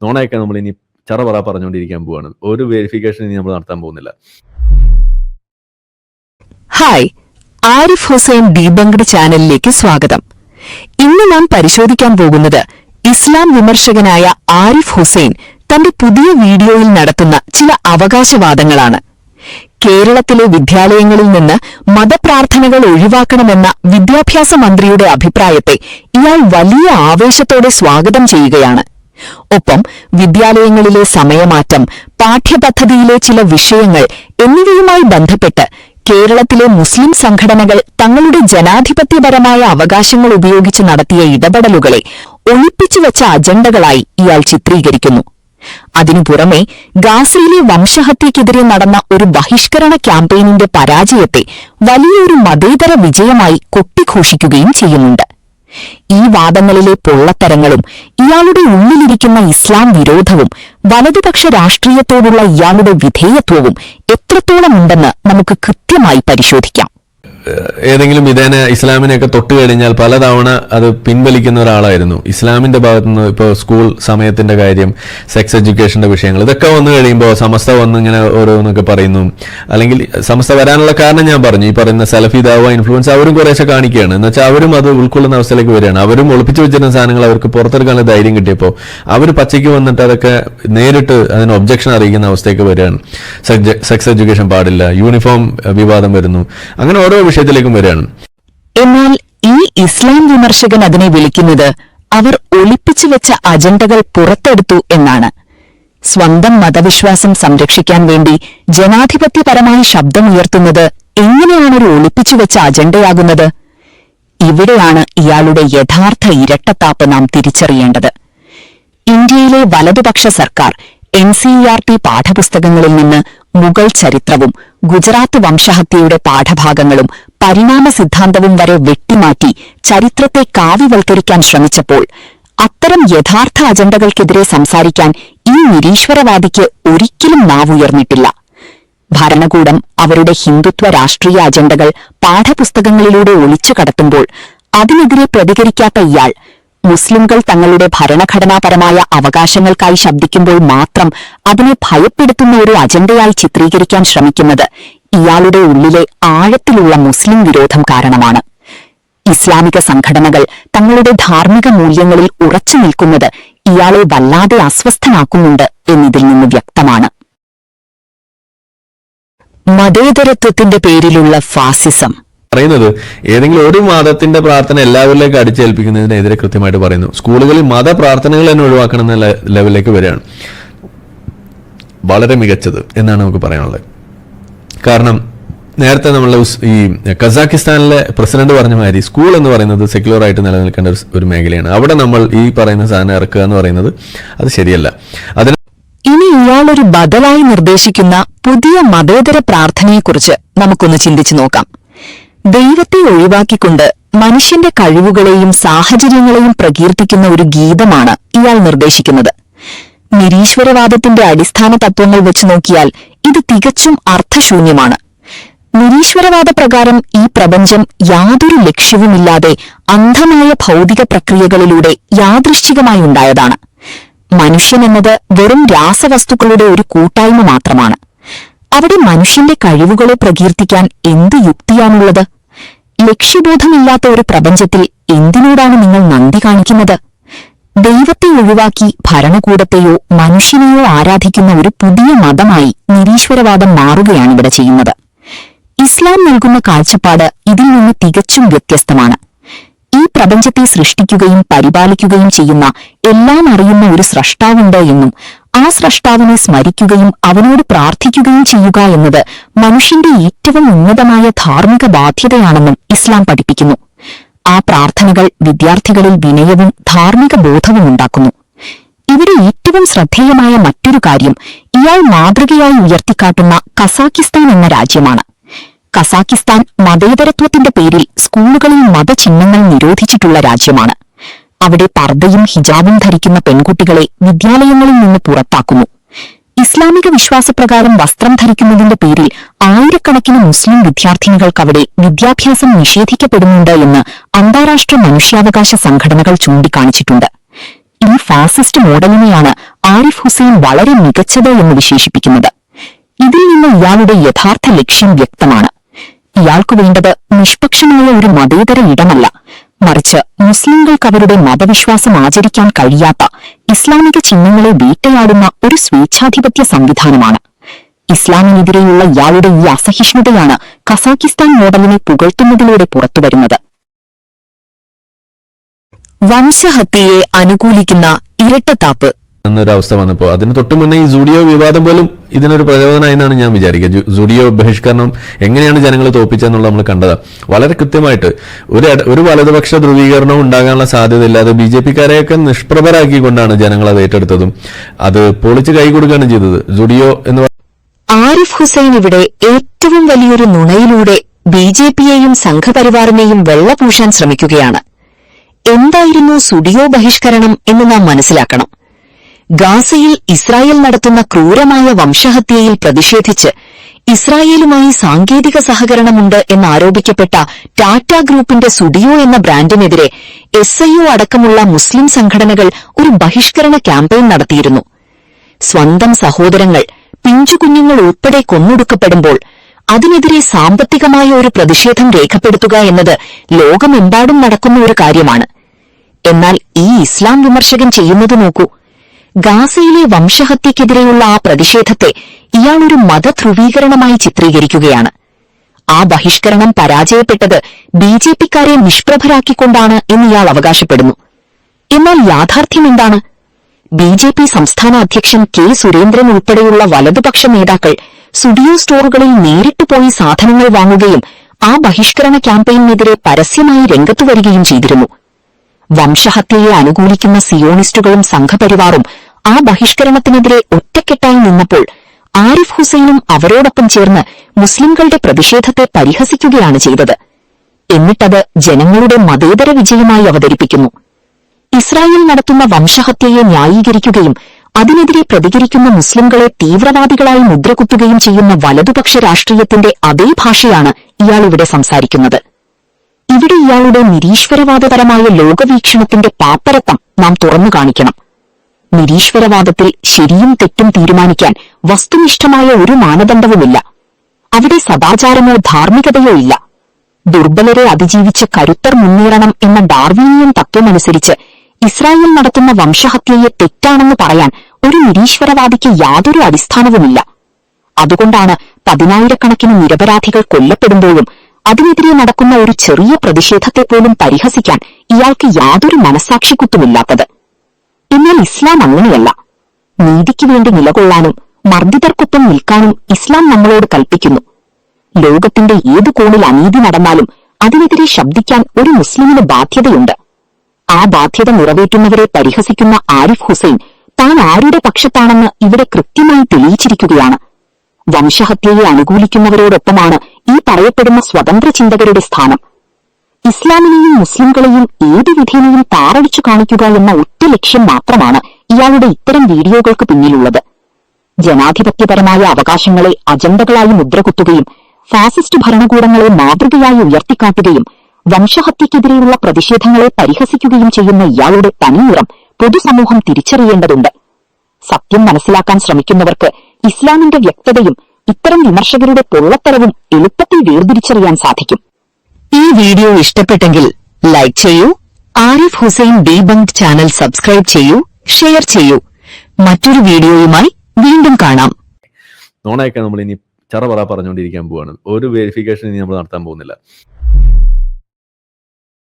നോണയൊക്കെ നമ്മൾ ഇനി ചറപറ പറഞ്ഞുകൊണ്ടിരിക്കാൻ പോവാണ്. ഒരു വെരിഫിക്കേഷൻ ഇനി നമ്മൾ നടത്താൻ പോകുന്നില്ല. ഹായ്, ആരിഫ് ഹുസൈൻ ഡീബങ്ക്ഡ് ചാനലിലേക്ക് സ്വാഗതം. ഇന്ന് നാം പരിശോധിക്കാൻ പോകുന്നത് ഇസ്ലാം വിമർശകനായ ആരിഫ് ഹുസൈൻ തന്റെ പുതിയ വീഡിയോയിൽ നടത്തുന്ന ചില അവകാശവാദങ്ങളാണ്. കേരളത്തിലെ വിദ്യാലയങ്ങളിൽ നിന്ന് മതപ്രാർത്ഥനകൾ ഒഴിവാക്കണമെന്ന വിദ്യാഭ്യാസ മന്ത്രിയുടെ അഭിപ്രായത്തെ ഇയാൾ വലിയ ആവേശത്തോടെ സ്വാഗതം ചെയ്യുകയാണ്. ഒപ്പം വിദ്യാലയങ്ങളിലെ സമയമാറ്റം, പാഠ്യപദ്ധതിയിലെ ചില വിഷയങ്ങൾ എന്നിവയുമായി ബന്ധപ്പെട്ട് കേരളത്തിലെ മുസ്ലിം സംഘടനകൾ തങ്ങളുടെ ജനാധിപത്യപരമായ അവകാശങ്ങൾ ഉപയോഗിച്ച് നടത്തിയ ഇടപെടലുകളെ ഒളിപ്പിച്ചുവെച്ച അജണ്ടകളായി ഇയാൾ ചിത്രീകരിക്കുന്നു. അതിനു പുറമെ ഗാസയിലെ വംശഹത്യക്കെതിരെ നടന്ന ഒരു ബഹിഷ്കരണ ക്യാമ്പയിനിന്റെ പരാജയത്തെ വലിയൊരു മതേതര വിജയമായി കൊട്ടിഘോഷിക്കുകയും ചെയ്യുന്നുണ്ട്. ഈ വാദങ്ങളിലെ പൊള്ളത്തരങ്ങളും ഇയാളുടെ ഉള്ളിലിരിക്കുന്ന ഇസ്ലാം വിരോധവും വലതുപക്ഷ രാഷ്ട്രീയത്തോടുള്ള ഇയാളുടെ വിധേയത്വവും എത്രത്തോളമുണ്ടെന്ന് നമുക്ക് കൃത്യമായി പരിശോധിക്കാം. ഏതെങ്കിലും വിധേന ഇസ്ലാമിനെയൊക്കെ തൊട്ട് കഴിഞ്ഞാൽ പലതവണ അത് പിൻവലിക്കുന്ന ഒരാളായിരുന്നു. ഇസ്ലാമിന്റെ ഭാഗത്തുനിന്ന് ഇപ്പോൾ സ്കൂൾ സമയത്തിന്റെ കാര്യം, സെക്സ് എഡ്യൂക്കേഷന്റെ വിഷയങ്ങൾ, ഇതൊക്കെ വന്നു കഴിയുമ്പോൾ സമസ്ത വന്ന് ഇങ്ങനെ ഓരോന്നൊക്കെ പറയുന്നു. അല്ലെങ്കിൽ സമസ്ത വരാനുള്ള കാരണം ഞാൻ പറഞ്ഞു, ഈ പറയുന്ന സലഫി ദാവ ഇൻഫ്ലുവൻസ് അവരും കുറേശ്ശെ കാണിക്കുകയാണ്. എന്ന് വെച്ചാൽ അവരും അത് ഉൾക്കൊള്ളുന്ന അവസ്ഥയിലേക്ക് വരികയാണ്. അവരും ഒളിപ്പിച്ചു വെച്ചിരുന്ന സാധനങ്ങൾ അവർക്ക് പുറത്തെടുക്കാനുള്ള ധൈര്യം കിട്ടിയപ്പോൾ അവർ പച്ചയ്ക്ക് വന്നിട്ട് അതൊക്കെ നേരിട്ട് അതിന് ഒബ്ജക്ഷൻ അറിയിക്കുന്ന അവസ്ഥയൊക്കെ വരികയാണ്. സെക്സ് എഡ്യൂക്കേഷൻ പാടില്ല, യൂണിഫോം വിവാദം വരുന്നു, അങ്ങനെ ഓരോ വിഷയത്തിലേക്കും വരികയാണ്. എന്നാൽ ഈ ഇസ്ലാം വിമർശകൻ അതിനെ വിളിക്കുന്നത് അവർ ഒളിപ്പിച്ചു വെച്ച അജണ്ടകൾ പുറത്തെടുത്തു എന്നാണ്. സ്വന്തം മതവിശ്വാസം സംരക്ഷിക്കാൻ വേണ്ടി ജനാധിപത്യപരമായി ശബ്ദമുയർത്തുന്നത് എങ്ങനെയാണൊരു ഒളിപ്പിച്ചുവെച്ച അജണ്ടയാകുന്നത്? ഇവിടെയാണ് ഇയാളുടെ യഥാർത്ഥ ഇരട്ടത്താപ്പ് നാം തിരിച്ചറിയേണ്ടത്. ഇന്ത്യയിലെ വലതുപക്ഷ സർക്കാർ NCERT പാഠപുസ്തകങ്ങളിൽ നിന്ന് മുഗൾ ചരിത്രവും ഗുജറാത്ത് വംശഹത്യയുടെ പാഠഭാഗങ്ങളും പരിണാമ സിദ്ധാന്തവും വരെ വെട്ടിമാറ്റി ചരിത്രത്തെ കാവ്യവൽക്കരിക്കാൻ ശ്രമിച്ചപ്പോൾ അത്തരം യഥാർത്ഥ അജണ്ടകൾക്കെതിരെ സംസാരിക്കാൻ ഈ നിരീശ്വരവാദിക്ക് ഒരിക്കലും നാവുയർന്നിട്ടില്ല. ഭരണകൂടം അവരുടെ ഹിന്ദുത്വ രാഷ്ട്രീയ അജണ്ടകൾ പാഠപുസ്തകങ്ങളിലൂടെ ഒളിച്ചു കടത്തുമ്പോൾ അതിനെതിരെ പ്രതികരിക്കാത്ത ഇയാൾ മുസ്ലിംകൾ തങ്ങളുടെ ഭരണഘടനാപരമായ അവകാശങ്ങൾക്കായി ശബ്ദിക്കുമ്പോൾ മാത്രം അതിനെ ഭയപ്പെടുത്തുന്ന ഒരു അജണ്ടയായി ചിത്രീകരിക്കാൻ ശ്രമിക്കുന്നത് ഇയാളുടെ ഉള്ളിലെ ആഴത്തിലുള്ള മുസ്ലിം വിരോധം കാരണമാണ്. ഇസ്ലാമിക സംഘടനകൾ തങ്ങളുടെ ധാർമ്മിക മൂല്യങ്ങളിൽ ഉറച്ചു നിൽക്കുന്നത് ഇയാളെ വല്ലാതെ അസ്വസ്ഥനാക്കുന്നുണ്ട് എന്നിതിൽ നിന്ന് വ്യക്തമാണ്. മതേതരത്വത്തിന്റെ പേരിലുള്ള ഫാസിസം പറയുന്നത് ഏതെങ്കിലും ഒരു മതത്തിന്റെ പ്രാർത്ഥന എല്ലാവരിലേക്ക് അടിച്ചേൽപ്പിക്കുന്നതിനെതിരെ കൃത്യമായിട്ട് പറയുന്നു. സ്കൂളുകളിൽ മതപ്രാർത്ഥനകൾ തന്നെ ഒഴിവാക്കണം എന്ന ലെവലിലേക്ക് വരികയാണ്. വളരെ മികച്ചത് എന്നാണ് നമുക്ക് പറയാനുള്ളത്. കാരണം നേരത്തെ നമ്മൾ ഈ കസാഖിസ്ഥാനിലെ പ്രസിഡന്റ് പറഞ്ഞ മാതിരി സ്കൂൾ എന്ന് പറയുന്നത് സെക്യുലർ ആയിട്ട് നിലനിൽക്കേണ്ട ഒരു മേഖലയാണ്. അവിടെ നമ്മൾ ഈ പറയുന്ന സാധനം ഇറക്കുക എന്ന് പറയുന്നത് അത് ശരിയല്ല. ഇനി ഇയാളൊരു ബദലായി നിർദ്ദേശിക്കുന്ന പുതിയ മതേതര പ്രാർത്ഥനയെക്കുറിച്ച് നമുക്കൊന്ന് ചിന്തിച്ചു നോക്കാം. ദൈവത്തെ ഒഴിവാക്കിക്കൊണ്ട് മനുഷ്യന്റെ കഴിവുകളെയും സാഹചര്യങ്ങളെയും പ്രകീർത്തിക്കുന്ന ഒരു ഗീതമാണ് ഇയാൾ നിർദ്ദേശിക്കുന്നത്. നിരീശ്വരവാദത്തിന്റെ അടിസ്ഥാന തത്വങ്ങൾ വെച്ച് നോക്കിയാൽ ഇത് തികച്ചും അർത്ഥശൂന്യമാണ്. നിരീശ്വരവാദ പ്രകാരം ഈ പ്രപഞ്ചം യാതൊരു ലക്ഷ്യവുമില്ലാതെ അന്ധമായ ഭൗതിക പ്രക്രിയകളിലൂടെ യാദൃശ്ചികമായി ഉണ്ടായതാണ്. മനുഷ്യനെന്നത് വെറും രാസവസ്തുക്കളുടെ ഒരു കൂട്ടായ്മ മാത്രമാണ്. അവിടെ മനുഷ്യന്റെ കഴിവുകളെ പ്രകീർത്തിക്കാൻ എന്ത് യുക്തിയാണുള്ളത്? ലക്ഷ്യബോധമില്ലാത്ത ഒരു പ്രപഞ്ചത്തിൽ എന്തിനോടാണ് നിങ്ങൾ നന്ദി കാണിക്കുന്നത്? ദൈവത്തെ ഒഴിവാക്കി ഭരണകൂടത്തെയോ മനുഷ്യനെയോ ആരാധിക്കുന്ന ഒരു പുതിയ മതമായി നിരീശ്വരവാദം മാറുകയാണിവിടെ ചെയ്യുന്നത്. ഇസ്ലാം നൽകുന്ന കാഴ്ചപ്പാട് ഇതിൽ നിന്ന് തികച്ചും വ്യത്യസ്തമാണ്. ഈ പ്രപഞ്ചത്തെ സൃഷ്ടിക്കുകയും പരിപാലിക്കുകയും ചെയ്യുന്ന എല്ലാം അറിയുന്ന ഒരു സ്രഷ്ടാവുണ്ട് എന്നും ആ സ്രഷ്ടാവിനെ സ്മരിക്കുകയും അവനോട് പ്രാർത്ഥിക്കുകയും ചെയ്യുക എന്നത് മനുഷ്യന്റെ ഏറ്റവും ഉന്നതമായ ധാർമ്മിക ബാധ്യതയാണെന്നും ഇസ്ലാം പഠിപ്പിക്കുന്നു. ആ പ്രാർത്ഥനകൾ വിദ്യാർത്ഥികളിൽ വിനയവും ധാർമ്മിക ബോധവും ഉണ്ടാക്കുന്നു. ഇവിടെ ഏറ്റവും ശ്രദ്ധേയമായ മറ്റൊരു കാര്യം ഇയാൾ മാതൃകയായി ഉയർത്തിക്കാട്ടുന്ന കസാഖിസ്ഥാൻ എന്ന രാജ്യമാണ്. കസാഖിസ്ഥാൻ മതേതരത്വത്തിന്റെ പേരിൽ സ്കൂളുകളിൽ മതചിഹ്നങ്ങൾ നിരോധിച്ചിട്ടുള്ള രാജ്യമാണ്. അവിടെ പർദ്ദയും ഹിജാബും ധരിക്കുന്ന പെൺകുട്ടികളെ വിദ്യാലയങ്ങളിൽ നിന്ന് പുറത്താക്കുന്നു. ഇസ്ലാമിക വിശ്വാസപ്രകാരം വസ്ത്രം ധരിക്കുന്നതിന്റെ പേരിൽ ആയിരക്കണക്കിന് മുസ്ലിം വിദ്യാർത്ഥിനികൾക്കവിടെ വിദ്യാഭ്യാസം നിഷേധിക്കപ്പെടുന്നുണ്ട് എന്ന് അന്താരാഷ്ട്ര മനുഷ്യാവകാശ സംഘടനകൾ ചൂണ്ടിക്കാണിച്ചിട്ടുണ്ട്. ഈ ഫാസിസ്റ്റ് മോഡലിനെയാണ് ആരിഫ് ഹുസൈൻ വളരെ മികച്ചത് എന്ന് വിശേഷിപ്പിക്കുന്നത്. ഇതിൽ നിന്ന് ഇയാളുടെ യഥാർത്ഥ ലക്ഷ്യം വ്യക്തമാണ്. ഇയാൾക്കു വേണ്ടത് നിഷ്പക്ഷമായ ഒരു മതേതര ഇടമല്ല, മറിച്ച് മുസ്ലിങ്ങൾക്ക് അവരുടെ മതവിശ്വാസം ആചരിക്കാൻ കഴിയാത്ത ഇസ്ലാമിക ചിഹ്നങ്ങളെ വേട്ടയാടുന്ന ഒരു സ്വേച്ഛാധിപത്യ സംവിധാനമാണ്. ഇസ്ലാമിനെതിരെയുള്ള ഇയാളുടെ ഈ അസഹിഷ്ണുതയാണ് കസാക്കിസ്ഥാൻ മോഡലിനെ പുകഴ്ത്തുന്നതിലൂടെ പുറത്തുവരുന്നത്. വംശഹത്യയെ അനുകൂലിക്കുന്ന ഇരട്ടത്താപ്പ് എന്നൊരവസ്ഥ വന്നപ്പോൾ അതിന് തൊട്ടു മുന്നേ ഈ സുഡിയോ വിവാദം പോലും ഇതിനൊരു പ്രചോദനമായി എന്നാണ് ഞാൻ വിചാരിക്കുക. സുഡിയോ ബഹിഷ്കരണം എങ്ങനെയാണ് ജനങ്ങൾ തോൽപ്പിച്ചെന്നുള്ള നമ്മൾ കണ്ടതാ. വളരെ കൃത്യമായിട്ട് ഒരു വലതുപക്ഷ ധ്രുവീകരണവും ഉണ്ടാകാനുള്ള സാധ്യതയില്ലാതെ BJP-കാരെയൊക്കെ നിഷ്പ്രഭരാക്കിക്കൊണ്ടാണ് ജനങ്ങൾ അത് ഏറ്റെടുത്തതും അത് പൊളിച്ച് കൈകൊടുക്കുകയാണ് ചെയ്തത്. സുഡിയോ എന്ന് ആരിഫ് ഹുസൈൻ ഇവിടെ ഏറ്റവും വലിയൊരു നുണയിലൂടെ BJP-യെയും സംഘപരിവാറിനെയും വെള്ളപൂശാൻ ശ്രമിക്കുകയാണ്. എന്തായിരുന്നു സുഡിയോ ബഹിഷ്കരണം എന്ന് നാം മനസ്സിലാക്കണം. ഗാസയിൽ ഇസ്രായേൽ നടത്തുന്ന ക്രൂരമായ വംശഹത്യയിൽ പ്രതിഷേധിച്ച് ഇസ്രായേലുമായി സാങ്കേതിക സഹകരണമുണ്ട് എന്നാരോപിക്കപ്പെട്ട ടാറ്റ ഗ്രൂപ്പിന്റെ സുഡിയോ എന്ന ബ്രാൻഡിനെതിരെ SIO അടക്കമുള്ള മുസ്ലിം സംഘടനകൾ ഒരു ബഹിഷ്കരണ ക്യാമ്പയിൻ നടത്തിയിരുന്നു. സ്വന്തം സഹോദരങ്ങൾ, പിഞ്ചുകുഞ്ഞുങ്ങൾ ഉൾപ്പെടെ കൊന്നൊടുക്കപ്പെടുമ്പോൾ അതിനെതിരെ സാമ്പത്തികമായ ഒരു പ്രതിഷേധം രേഖപ്പെടുത്തുക എന്നത് ലോകമെമ്പാടും നടക്കുന്ന ഒരു കാര്യമാണ്. എന്നാൽ ഈ ഇസ്ലാം വിമർശകൻ ചെയ്യുന്നത് നോക്കൂ. ഗാസയിലെ വംശഹത്യക്കെതിരെയുള്ള ആ പ്രതിഷേധത്തെ ഇയാളൊരു മതധ്രുവീകരണമായി ചിത്രീകരിക്കുകയാണ്. ആ ബഹിഷ്കരണം പരാജയപ്പെട്ടത് BJP-ക്കാരെ നിഷ്പ്രഭരാക്കിക്കൊണ്ടാണ് എന്ന് ഇയാൾ അവകാശപ്പെടുന്നു. എന്നാൽ യാഥാർത്ഥ്യം എന്താണ്? BJP സംസ്ഥാന അധ്യക്ഷൻ K. സുരേന്ദ്രൻ ഉൾപ്പെടെയുള്ള വലതുപക്ഷ നേതാക്കൾ സുഡിയോ സ്റ്റോറുകളിൽ നേരിട്ട് പോയി സാധനങ്ങൾ വാങ്ങുകയും ആ ബഹിഷ്കരണ ക്യാമ്പയിനെതിരെ പരസ്യമായി രംഗത്തു വരികയും ചെയ്തിരുന്നു. വംശഹത്യയെ അനുകൂലിക്കുന്ന സിയോണിസ്റ്റുകളും സംഘപരിവാറും ആ ബഹിഷ്കരണത്തിനെതിരെ ഒറ്റക്കെട്ടായി നിന്നപ്പോൾ ആരിഫ് ഹുസൈനും അവരോടൊപ്പം ചേർന്ന് മുസ്ലിംകളുടെ പ്രതിഷേധത്തെ പരിഹസിക്കുകയാണ് ചെയ്തത്. എന്നിട്ടത് ജനങ്ങളുടെ മതേതര വിജയമായി അവതരിപ്പിക്കുന്നു. ഇസ്രായേൽ നടത്തുന്ന വംശഹത്യയെ ന്യായീകരിക്കുകയും അതിനെതിരെ പ്രതികരിക്കുന്ന മുസ്ലിംകളെ തീവ്രവാദികളായി മുദ്രകുത്തുകയും ചെയ്യുന്ന വലതുപക്ഷ രാഷ്ട്രീയത്തിന്റെ അതേ ഭാഷയാണ് ഇയാളിവിടെ സംസാരിക്കുന്നത്. ഇവിടെ ഇയാളുടെ നിരീശ്വരവാദപരമായ ലോകവീക്ഷണത്തിന്റെ പാപ്പരത്തം നാം തുറന്നു കാണിക്കണം. നിരീശ്വരവാദത്തിൽ ശരിയും തെറ്റും തീരുമാനിക്കാൻ വസ്തുനിഷ്ഠമായ ഒരു മാനദണ്ഡവുമില്ല. അവിടെ സദാചാരമോ ധാർമ്മികതയോ ഇല്ല. ദുർബലരെ അതിജീവിച്ച കരുത്തർ മുന്നേറണം എന്ന ഡാർവീനിയൻ തത്വമനുസരിച്ച് ഇസ്രായേൽ നടത്തുന്ന വംശഹത്യയെ തെറ്റാണെന്ന് പറയാൻ ഒരു നിരീശ്വരവാദിക്ക് യാതൊരു അടിസ്ഥാനവുമില്ല. അതുകൊണ്ടാണ് 10,000-കണക്കിന് നിരപരാധികൾ കൊല്ലപ്പെടുമ്പോഴും അതിനെതിരെ നടക്കുന്ന ഒരു ചെറിയ പ്രതിഷേധത്തെപ്പോലും പരിഹസിക്കാൻ ഇയാൾക്ക് യാതൊരു മനസാക്ഷിക്കുത്തുമില്ലാത്തത്. എന്നാൽ ഇസ്ലാം അങ്ങനെയല്ല. നീതിക്ക് വേണ്ടി നിലകൊള്ളാനും മർദ്ദിതർക്കൊപ്പം നിൽക്കാനും ഇസ്ലാം നമ്മളോട് കൽപ്പിക്കുന്നു. ലോകത്തിന്റെ ഏതു കോണിൽ അനീതി നടന്നാലും അതിനെതിരെ ശബ്ദിക്കാൻ ഒരു മുസ്ലിമിന് ബാധ്യതയുണ്ട്. ആ ബാധ്യത നിറവേറ്റുന്നവരെ പരിഹസിക്കുന്ന ആരിഫ് ഹുസൈൻ താൻ ആരുടെ പക്ഷത്താണെന്ന് ഇവിടെ കൃത്യമായി തെളിയിച്ചിരിക്കുകയാണ്. വംശഹത്യയെ അനുകൂലിക്കുന്നവരോടൊപ്പമാണ് ഈ പറയപ്പെടുന്ന സ്വതന്ത്ര ചിന്തകരുടെ സ്ഥാനം. ഇസ്ലാമിനെയും മുസ്ലിംകളെയും ഏതു വിധേനയും താറടിച്ചു കാണിക്കുക എന്ന ഒറ്റ ലക്ഷ്യം മാത്രമാണ് ഇയാളുടെ ഇത്തരം വീഡിയോകൾക്ക് പിന്നിലുള്ളത്. ജനാധിപത്യപരമായ അവകാശങ്ങളെ അജണ്ടകളായി മുദ്രകുത്തുകയും ഫാസിസ്റ്റ് ഭരണകൂടങ്ങളെ മാതൃകയായി ഉയർത്തിക്കാട്ടുകയും വംശഹത്യക്കെതിരെയുള്ള പ്രതിഷേധങ്ങളെ പരിഹസിക്കുകയും ചെയ്യുന്ന ഇയാളുടെ തനിനിറം പൊതുസമൂഹം തിരിച്ചറിയേണ്ടതുണ്ട്. സത്യം മനസ്സിലാക്കാൻ ശ്രമിക്കുന്നവർക്ക് ഇസ്ലാമിന്റെ വ്യക്തതയും ഇത്തരം വിമർശകരുടെ പൊള്ളത്തരവും എളുപ്പത്തിൽ വേർതിരിച്ചറിയാൻ സാധിക്കും. ഈ വീഡിയോ ഇഷ്ടപ്പെട്ടെങ്കിൽ ലൈക്ക് ചെയ്യൂ, ആരിഫ് ഹുസൈൻ ഡീബങ്ക്ഡ് ചാനൽ സബ്സ്ക്രൈബ് ചെയ്യൂ, ഷെയർ ചെയ്യൂ. മറ്റൊരു വീഡിയോയുമായി വീണ്ടും കാണാം. നോണയൊക്കെ നമ്മൾ ഇനി ചറപറ പറഞ്ഞുകൊണ്ടിരിക്കാൻ പോവാണ്. ഒരു വെരിഫിക്കേഷൻ ഇനി നമ്മൾ നടത്താൻ പോകുന്നില്ല.